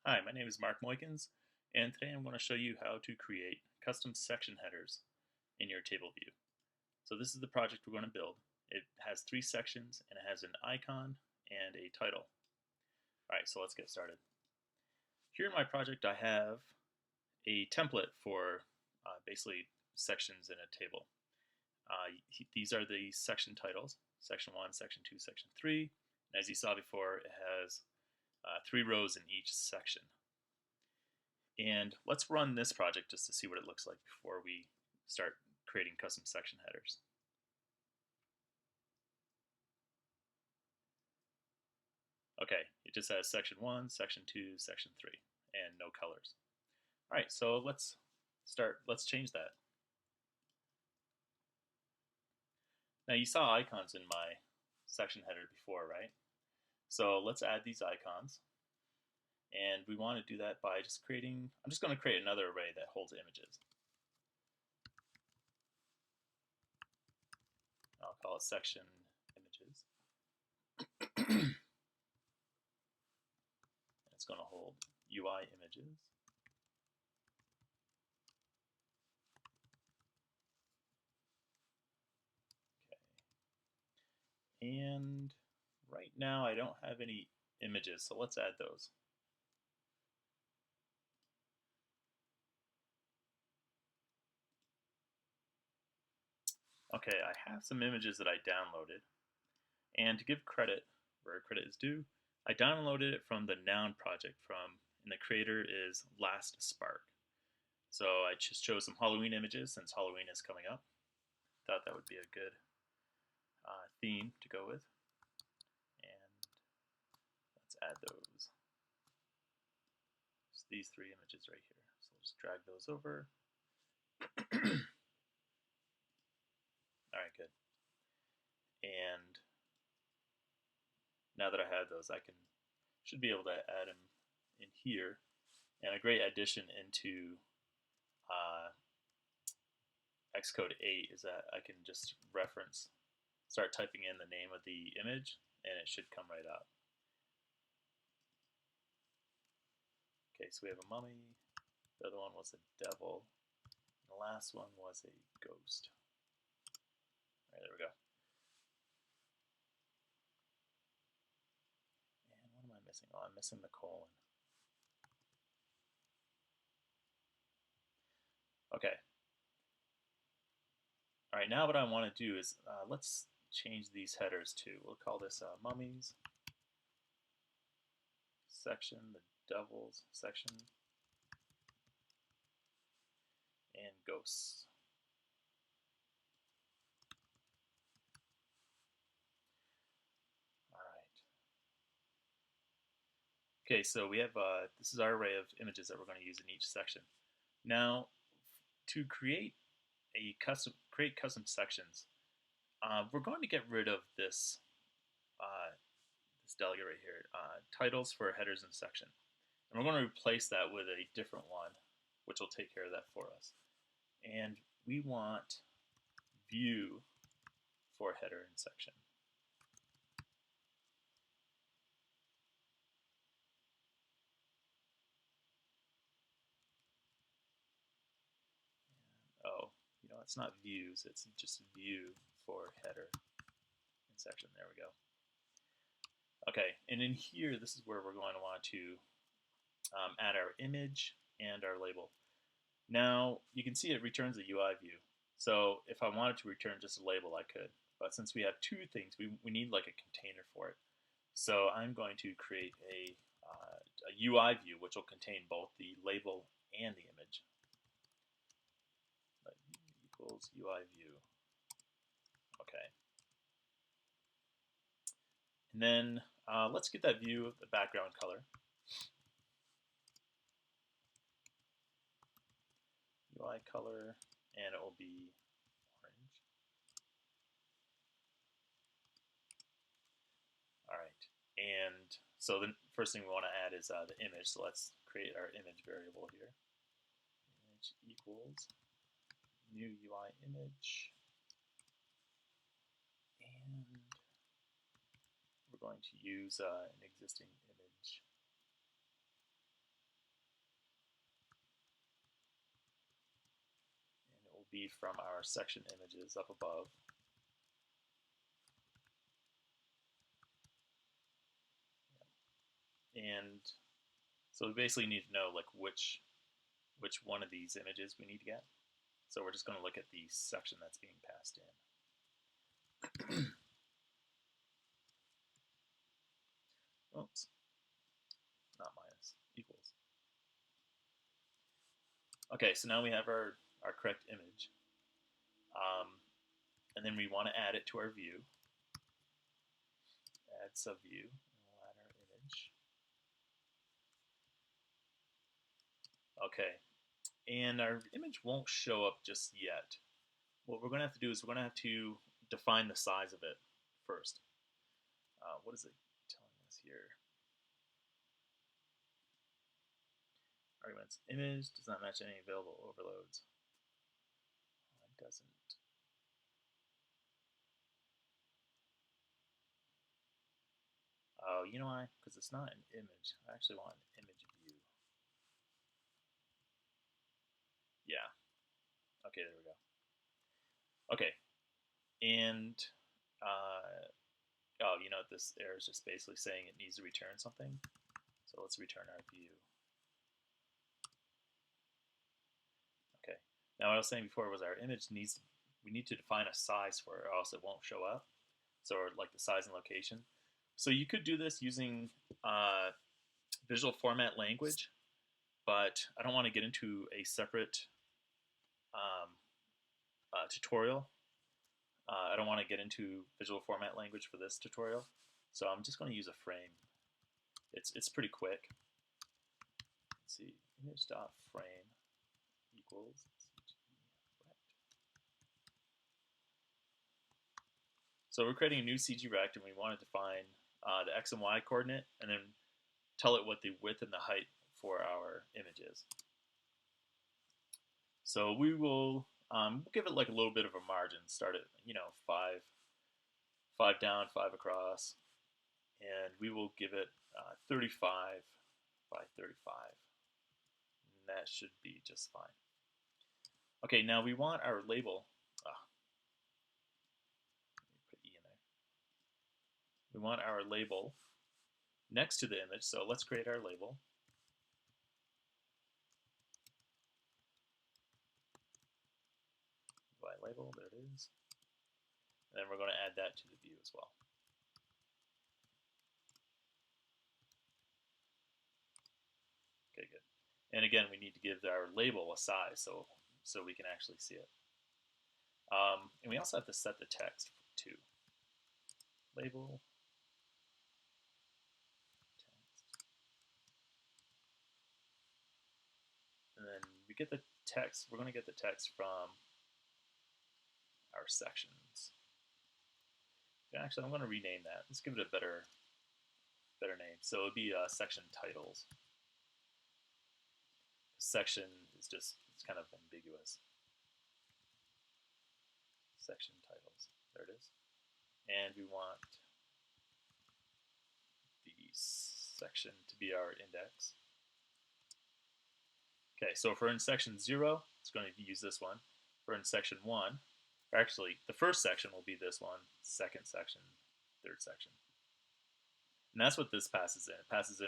Hi, my name is Mark Moykins, and today I'm going to show you how to create custom section headers in your table view. So this is the project we're going to build. It has 3 sections and it has an icon and a title. Alright, so let's get started. Here in my project I have a template for basically sections in a table. These are the section titles, section 1, section 2, section 3. And as you saw before, it has 3 rows in each section. And let's run this project just to see what it looks like before we start creating custom section headers. Okay, it just has section 1, section 2, section 3, and no colors. Alright, so let's change that. Now you saw icons in my section header before, right? So let's add these icons. And we want to do that by just creating, I'm just going to create another array that holds images. I'll call it section images. And it's going to hold UI images. Okay. And right now I don't have any images, so let's add those. Okay, I have some images that I downloaded, and to give credit where credit is due, I downloaded it from the Noun project and the creator is Last Spark. So I just chose some Halloween images since Halloween is coming up. Thought that would be a good theme to go with, and let's add those. Just these 3 images right here. So we'll just drag those over. Alright, good. And now that I have those, I should be able to add them in here. And a great addition into Xcode 8 is that I can just start typing in the name of the image, and it should come right up. Okay, so we have a mummy, the other one was a devil, and the last one was a ghost. All right, there we go. And what am I missing? Oh, I'm missing the colon. Okay. All right, now what I want to do is let's change these headers to, we'll call this mummies section, the devils section, and ghosts. All right. Okay, so we have, this is our array of images that we're going to use in each section. Now, to create custom sections, we're going to get rid of this this delegate right here, titles for headers and section. And we're going to replace that with a different one, which will take care of that for us. And we want view for header and section. Oh, you know, it's not views, it's just view for header and section. There we go. Okay, and in here, this is where we're going to want to add our image and our label. Now, you can see it returns a UI view. So if I wanted to return just a label, I could. But since we have 2 things, we need like a container for it. So I'm going to create a UI view, which will contain both the label and the image. Equals UI view. Okay. And then let's get that view of the background color. UI color, and it will be orange. All right, and so the first thing we want to add is the image. So let's create our image variable here. Image equals new UI image, and we're going to use an existing image. will be from our section images up above. And so we basically need to know like which one of these images we need to get. So we're just going to look at the section that's being passed in. Oops, not minus, equals. Okay, so now we have our correct image. And then we want to add it to our view. Add subview, and we'll add our image. Okay, and our image won't show up just yet. What we're going to have to do is we're going to have to define the size of it first. What is it telling us here? Arguments. Image does not match any available overloads. It doesn't. Oh, you know why? Because it's not an image. I actually want an image view. Yeah. Okay, there we go. Okay. And, oh, you know, this error is just basically saying it needs to return something. So let's return our view. Okay. Now what I was saying before was our image we need to define a size for it or else it won't show up. So like the size and location. So you could do this using visual format language, but I don't want to get into a separate tutorial. I don't want to get into visual format language for this tutorial, so I'm just going to use a frame. It's pretty quick. Let's see, image.frame equals so we're creating a new CG-rect and we want to define the x and y coordinate and then tell it what the width and the height for our image is. So we will give it like a little bit of a margin. Start at 5 down, 5 across, and we will give it 35 by 35. And that should be just fine. Okay, now we want our label. Put E in there. We want our label next to the image, so let's create our label. By label, there it is. And then we're going to add that to the view as well. Okay, good. And again, we need to give our label a size so we can actually see it. And we also have to set the text too. Label text. And then we get the text. We're going to get the text from our sections. Actually, I'm going to rename that. Let's give it a better name. So it would be section titles. Section is just, it's kind of ambiguous. Section titles. There it is. And we want the section to be our index. Okay, so if we're in section 0, it's going to use this one. If we're in section 1, or actually, the first section will be this one, second section, third section. And that's what this passes in. It passes in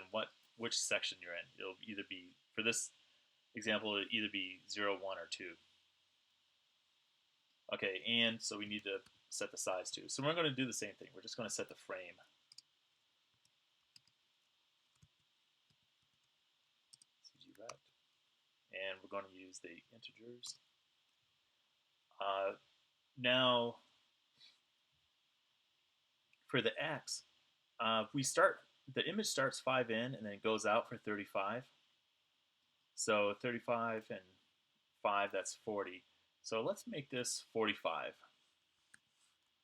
which section you're in. It'll either be, for this example, it'll either be 0, 1, or 2. Okay, and so we need to set the size too. So we're going to do the same thing. We're just going to set the frame. CG-rect. And we're going to use the integers. Now, for the x, the image starts 5 in and then it goes out for 35. So 35 and 5, that's 40. So let's make this 45. And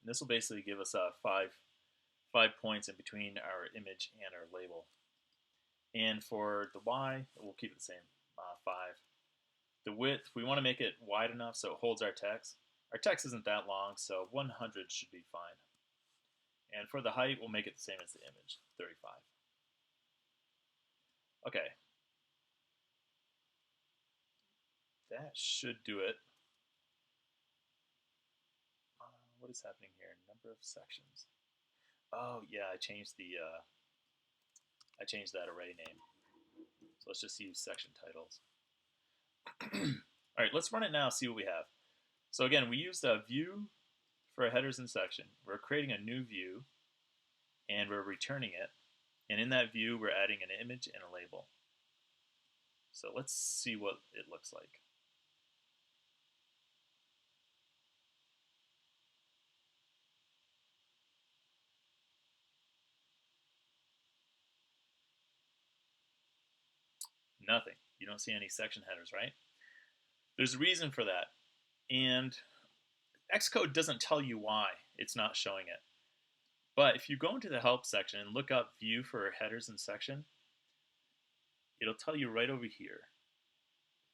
this will basically give us 5 points in between our image and our label. And for the y, we'll keep it the same, 5. The width, we want to make it wide enough so it holds our text. Our text isn't that long, so 100 should be fine. And for the height, we'll make it the same as the image, 35. Okay. That should do it. what is happening here? Number of sections. Oh yeah, I changed that array name. So let's just use section titles. All right, let's run it now, see what we have. So again, we used a view for a headers and section. We're creating a new view, and we're returning it. And in that view, we're adding an image and a label. So let's see what it looks like. Nothing. You don't see any section headers, right? There's a reason for that. And Xcode doesn't tell you why it's not showing it. But if you go into the help section and look up view for headers and section, it'll tell you right over here.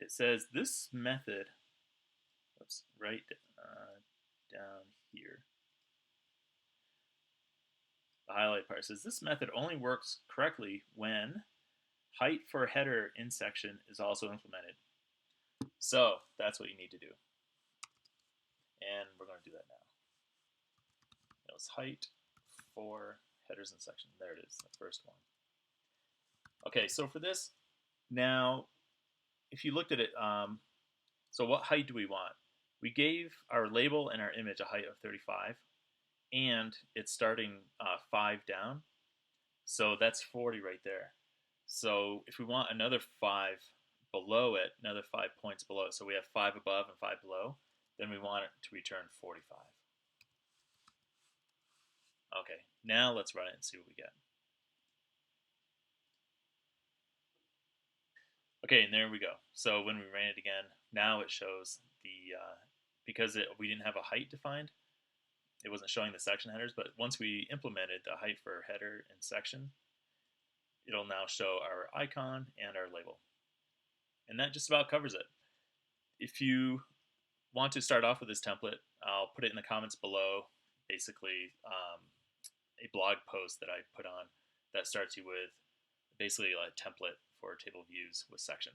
It says this method, oops, right down here. The highlight part says this method only works correctly when height for header in section is also implemented. So that's what you need to do. And we're going to do that now. That was height for headers and section. There it is, the first one. Okay, so for this, now, if you looked at it, so what height do we want? We gave our label and our image a height of 35, and it's starting 5 down, so that's 40 right there. So if we want another 5 below it, another 5 points below it, so we have 5 above and 5 below, then we want it to return 45. Okay, now let's run it and see what we get. Okay, and there we go. So when we ran it again, now it shows the, because we didn't have a height defined, it wasn't showing the section headers, but once we implemented the height for header and section, it'll now show our icon and our label. And that just about covers it. If you want to start off with this template, I'll put it in the comments below, basically a blog post that I put on that starts you with basically a template for table views with section.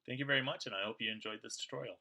Thank you very much, and I hope you enjoyed this tutorial.